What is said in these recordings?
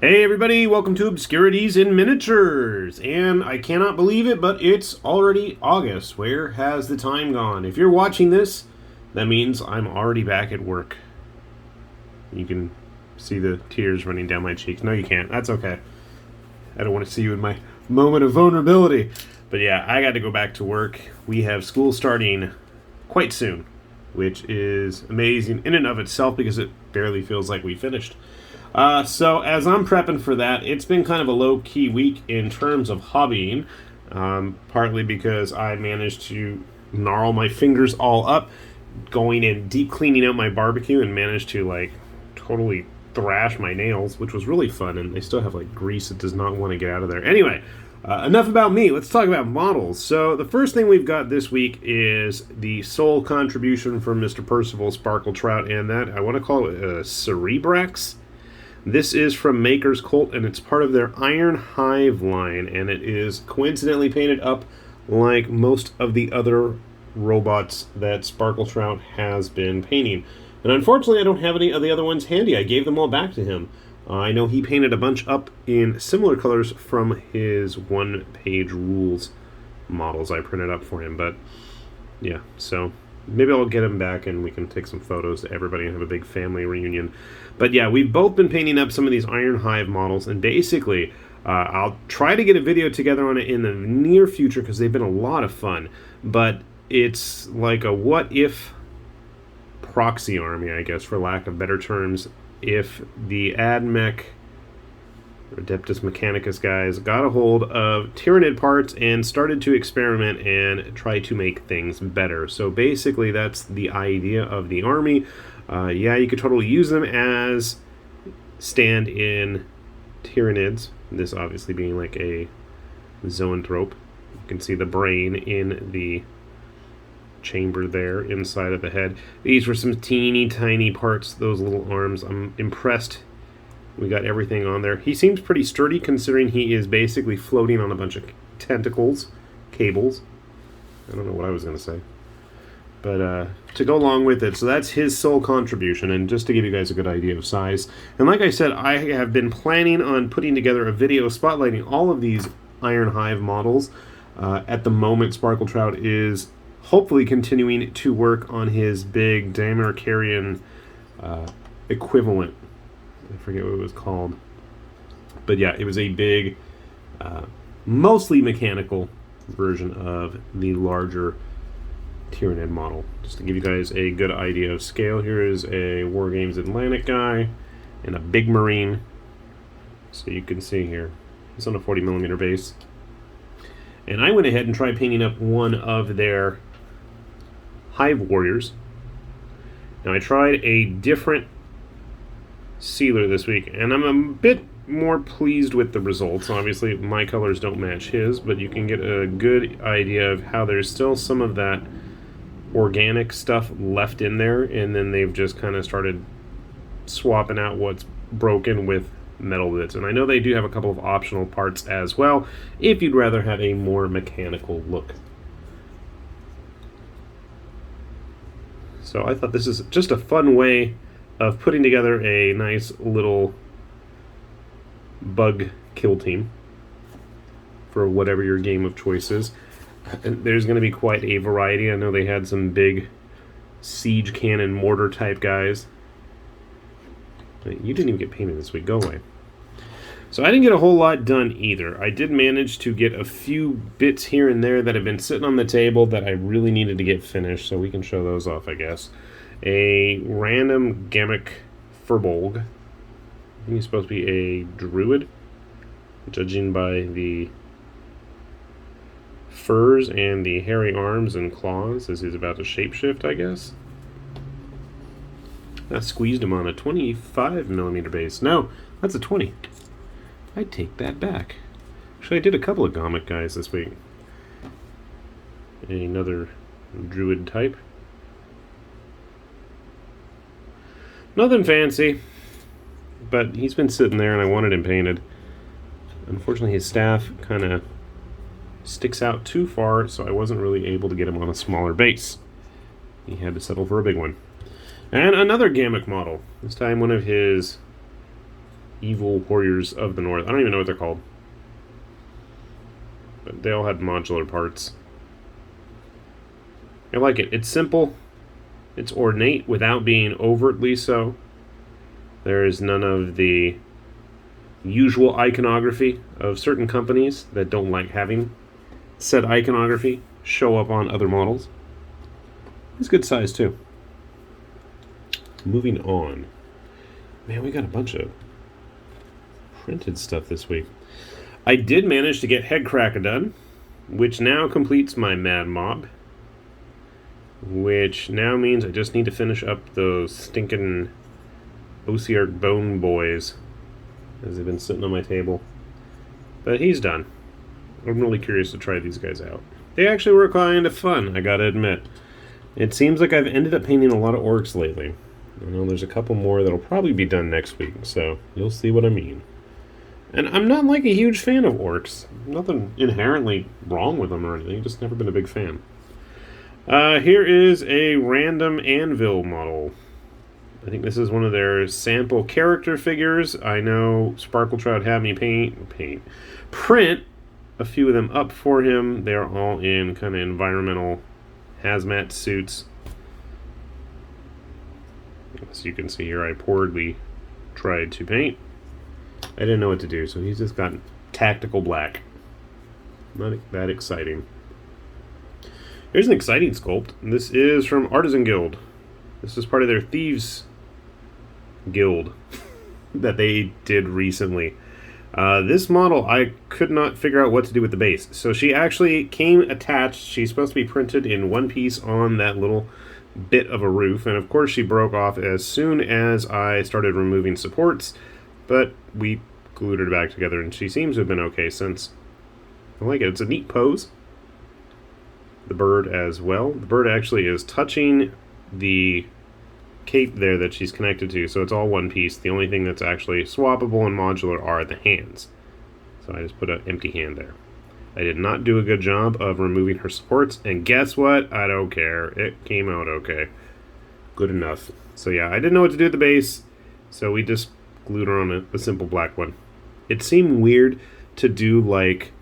Hey everybody, welcome to Obscurities in Miniatures! And I cannot believe it, but it's already August. Where has the time gone? If you're watching this, that means I'm already back at work. You can see the tears running down my cheeks. No, you can't. That's okay. I don't want to see you in my moment of vulnerability. But yeah, I got to go back to work. We have school starting quite soon, which is amazing in and of itself because it barely feels like we finished. So as I'm prepping for that, it's been kind of a low-key week in terms of hobbying, partly because I managed to gnarl my fingers all up, going and deep cleaning out my barbecue, and managed to like totally thrash my nails, which was really fun, and they still have like grease that does not want to get out of there. Anyway, enough about me. Let's talk about models. So the first thing we've got this week is the sole contribution from Mr. Percival Sparkletrout, and that I want to call it Cerebrax. This is from Maker's Cult, and it's part of their Iron Hive line, and it is coincidentally painted up like most of the other robots that Sparkletrout has been painting. And unfortunately, I don't have any of the other ones handy. I gave them all back to him. I know he painted a bunch up in similar colors from his one-page rules models I printed up for him, but yeah, so maybe I'll get him back and we can take some photos to everybody and have a big family reunion. But yeah, we've both been painting up some of these Iron Hive models, and basically I'll try to get a video together on it in the near future because they've been a lot of fun. But it's like a what-if proxy army, I guess, for lack of better terms, if the AdMech Adeptus Mechanicus guys got a hold of Tyranid parts and started to experiment and try to make things better. So basically that's the idea of the army. Yeah, you could totally use them as stand-in Tyranids, this obviously being like a zoanthrope. You can see the brain in the chamber there inside of the head. These were some teeny tiny parts, those little arms. I'm impressed we got everything on there. He seems pretty sturdy considering he is basically floating on a bunch of tentacles, cables. I don't know what I was going to say. But to go along with it, so that's his sole contribution, and just to give you guys a good idea of size. And like I said, I have been planning on putting together a video spotlighting all of these Iron Hive models. At the moment, Sparkletrout is hopefully continuing to work on his big Damarcarian equivalent. I forget what it was called. But yeah, it was a big, mostly mechanical version of the larger Tyranid model. Just to give you guys a good idea of scale, here is a Wargames Atlantic guy and a big Marine. So you can see here, it's on a 40mm base. And I went ahead and tried painting up one of their Hive Warriors. Now I tried a different sealer this week, and I'm a bit more pleased with the results. Obviously my colors don't match his, but you can get a good idea of how there's still some of that organic stuff left in there, and then they've just kind of started swapping out what's broken with metal bits. And I know they do have a couple of optional parts as well if you'd rather have a more mechanical look. So I thought this is just a fun way of putting together a nice little bug kill team for whatever your game of choice is. And there's going to be quite a variety. I know they had some big siege cannon mortar type guys. You didn't even get painted this week. Go away. So I didn't get a whole lot done either. I did manage to get a few bits here and there that have been sitting on the table that I really needed to get finished, so we can show those off, I guess. A random Gamic Furbolg. I think he's supposed to be a Druid, judging by the furs and the hairy arms and claws as he's about to shapeshift, I guess. I squeezed him on a 25mm base. No, that's a 20. I take that back. Actually, I did a couple of Gamic guys this week. Another Druid type. Nothing fancy, but he's been sitting there and I wanted him painted. Unfortunately, his staff kind of sticks out too far, so I wasn't really able to get him on a smaller base. He had to settle for a big one. And another Gamic model. This time one of his Evil Warriors of the North. I don't even know what they're called. But they all had modular parts. I like it. It's simple. It's ornate without being overtly so. There is none of the usual iconography of certain companies that don't like having said iconography show up on other models. It's good size too. Moving on. Man, we got a bunch of printed stuff this week. I did manage to get Headcracker done, which now completes my Mad Mob. Which now means I just need to finish up those stinking Ossiarch Bone Boys, as they've been sitting on my table. But he's done. I'm really curious to try these guys out. They actually were kind of fun, I gotta admit. It seems like I've ended up painting a lot of orcs lately. I know there's a couple more that'll probably be done next week, so you'll see what I mean. And I'm not like a huge fan of orcs. Nothing inherently wrong with them or anything, just never been a big fan. Here is a random Anvil model. I think this is one of their sample character figures. I know Sparkletrout had me print a few of them up for him. They're all in kind of environmental hazmat suits. As you can see here, I poorly tried to paint. I didn't know what to do, so he's just got tactical black. Not that exciting. Here's an exciting sculpt. This is from Artisan Guild. This is part of their Thieves Guild that they did recently. This model, I could not figure out what to do with the base. So she actually came attached. She's supposed to be printed in one piece on that little bit of a roof. And of course she broke off as soon as I started removing supports. But we glued her back together and she seems to have been okay since. I like it. It's a neat pose. The bird as well. The bird actually is touching the cape there that she's connected to, so it's all one piece. The only thing that's actually swappable and modular are the hands. So I just put an empty hand there. I did not do a good job of removing her supports, and guess what? I don't care. It came out okay. Good enough. So yeah, I didn't know what to do with the base, so we just glued her on a simple black one. It seemed weird to do like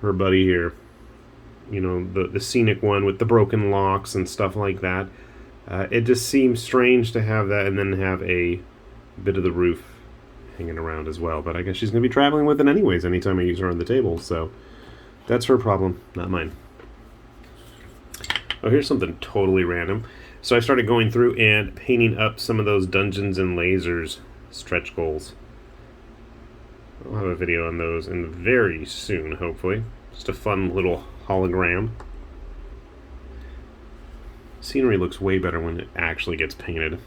her buddy here. You know, the scenic one with the broken locks and stuff like that. It just seems strange to have that and then have a bit of the roof hanging around as well. But I guess she's going to be traveling with it anyways anytime I use her on the table. So that's her problem, not mine. Oh, here's something totally random. So I started going through and painting up some of those Dungeons and Lasers stretch goals. I'll have a video on those in very soon, hopefully. Just a fun little hologram. Scenery looks way better when it actually gets painted.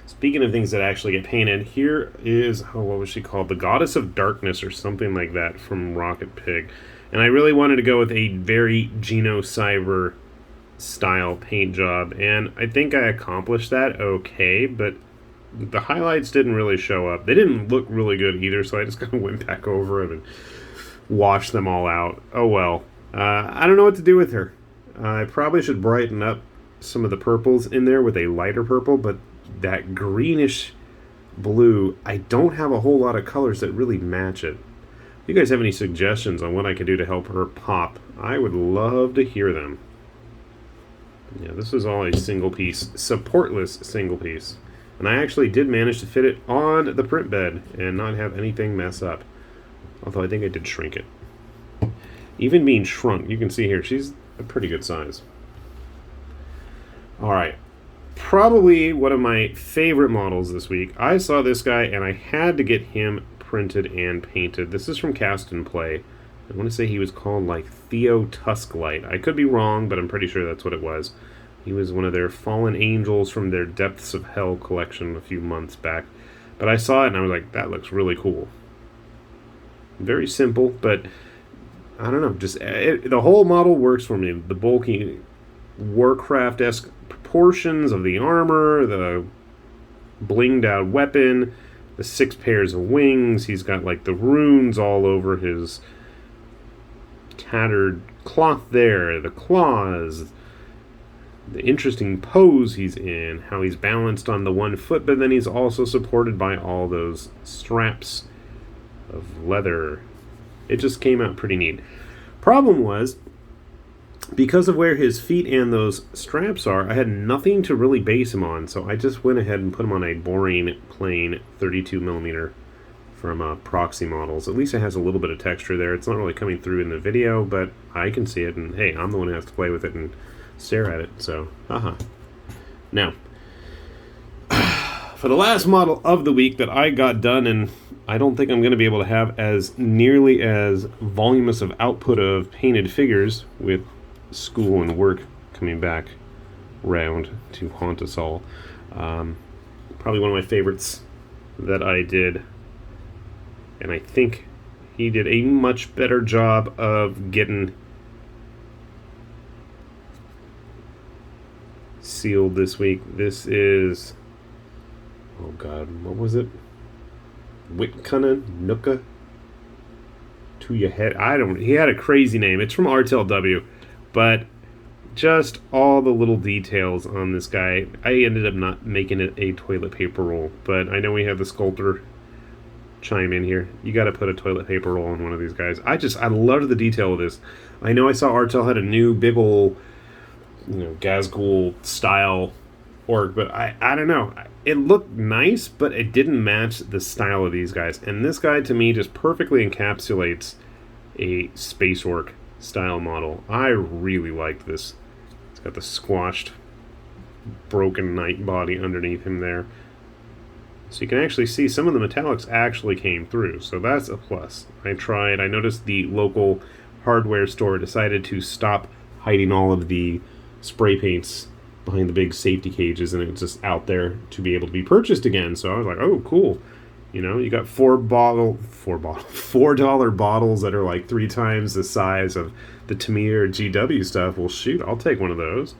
Speaking of things that actually get painted, here is, what was she called? The Goddess of Darkness or something like that from Rocket Pig. And I really wanted to go with a very Geno Cyber style paint job. And I think I accomplished that okay, but the highlights didn't really show up. They didn't look really good either, so I just kind of went back over them and washed them all out. Oh well. I don't know what to do with her. I probably should brighten up some of the purples in there with a lighter purple, but that greenish blue, I don't have a whole lot of colors that really match it. If you guys have any suggestions on what I could do to help her pop, I would love to hear them. Yeah, this is all a single piece, supportless single piece. And I actually did manage to fit it on the print bed and not have anything mess up. Although I think I did shrink it. Even being shrunk, you can see here, she's a pretty good size. Alright. Probably one of my favorite models this week. I saw this guy and I had to get him printed and painted. This is from Cast and Play. I want to say he was called like Theo Tusklight. I could be wrong, but I'm pretty sure that's what it was. He was one of their fallen angels from their Depths of Hell collection a few months back. But I saw it and I was like, that looks really cool. Very simple, but I don't know. Just the whole model works for me. The bulky Warcraft-esque proportions of the armor, the blinged out weapon, the 6 pairs of wings. He's got like the runes all over his tattered cloth there, the claws, the interesting pose he's in, how he's balanced on the one foot, but then he's also supported by all those straps of leather. It just came out pretty neat. Problem was, because of where his feet and those straps are, I had nothing to really base him on, so I just went ahead and put him on a boring, plain 32mm from Proxy Models. At least it has a little bit of texture there. It's not really coming through in the video, but I can see it, and hey, I'm the one who has to play with it and stare at it, so, haha. Now, for the last model of the week that I got done, and I don't think I'm going to be able to have as nearly as voluminous of output of painted figures with school and work coming back round to haunt us all. Probably one of my favorites that I did, and I think he did a much better job of getting sealed this week. This is, oh god, what was it? Witkuna Nuka to your head. He had a crazy name. It's from Artel W, but just all the little details on this guy. I ended up not making it a toilet paper roll, but I know we have the sculptor chime in here. You got to put a toilet paper roll on one of these guys. I love the detail of this. I know I saw Artel had a new big ol', Gazgul style orc, but I don't know. It looked nice, but it didn't match the style of these guys. And this guy, to me, just perfectly encapsulates a space orc style model. I really liked this. It's got the squashed, broken knight body underneath him there. So you can actually see some of the metallics actually came through, so that's a plus. I noticed the local hardware store decided to stop hiding all of the spray paints behind the big safety cages, and it's just out there to be able to be purchased again. So I was like, oh, cool. You got $4 bottles that are like 3 times the size of the Tamir GW stuff. Well, shoot, I'll take one of those.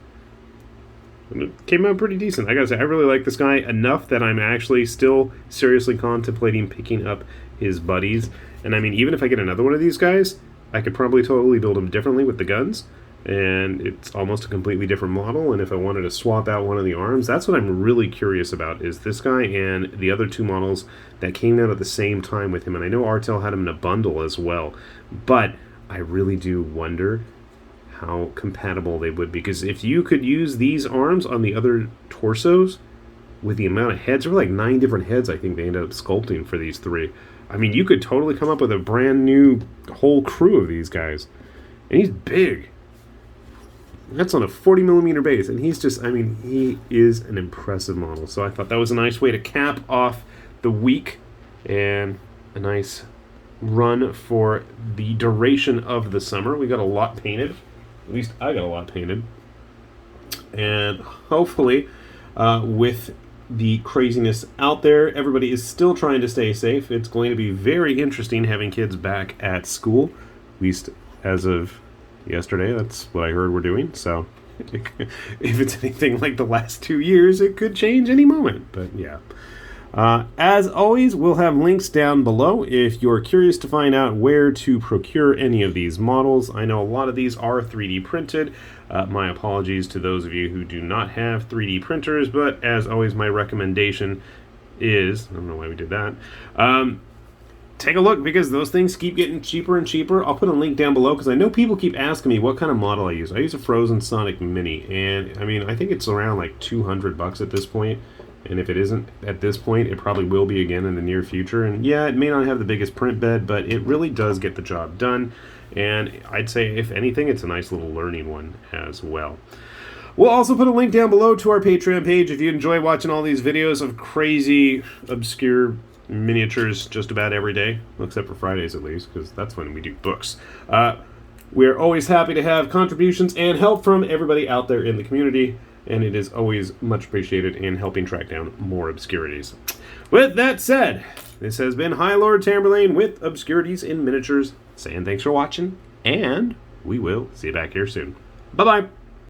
And it came out pretty decent. I gotta say, I really like this guy enough that I'm actually still seriously contemplating picking up his buddies. And I mean, even if I get another one of these guys, I could probably totally build them differently with the guns. And it's almost a completely different model. And if I wanted to swap out one of the arms, that's what I'm really curious about, is this guy and the other 2 models that came out at the same time with him. And I know Artel had him in a bundle as well, but I really do wonder how compatible they would be, because if you could use these arms on the other torsos with the amount of heads, there were like 9 different heads I think they ended up sculpting for these 3. I mean, you could totally come up with a brand new whole crew of these guys. And he's big. That's on a 40mm base, and he's just, I mean, he is an impressive model. So I thought that was a nice way to cap off the week, and a nice run for the duration of the summer. We got a lot painted. At least I got a lot painted. And hopefully, with the craziness out there, everybody is still trying to stay safe. It's going to be very interesting having kids back at school, at least as of yesterday. That's what I heard we're doing. So if it's anything like the last 2 years, it could change any moment. But yeah. As always, we'll have links down below if you're curious to find out where to procure any of these models. I know a lot of these are 3D printed. My apologies to those of you who do not have 3D printers, but as always, my recommendation is, I don't know why we did that, take a look, because those things keep getting cheaper and cheaper. I'll put a link down below, because I know people keep asking me what kind of model I use. I use a Frozen Sonic Mini, and I mean, I think it's around like $200 at this point. And if it isn't at this point, it probably will be again in the near future. And yeah, it may not have the biggest print bed, but it really does get the job done. And I'd say, if anything, it's a nice little learning one as well. We'll also put a link down below to our Patreon page if you enjoy watching all these videos of crazy, obscure miniatures just about every day. Well, except for Fridays, at least, because that's when we do books. We're always happy to have contributions and help from everybody out there in the community. And it is always much appreciated in helping track down more Obscurities. With that said, this has been High Lord Tamberlane with Obscurities in Miniatures, saying thanks for watching, and we will see you back here soon. Bye-bye!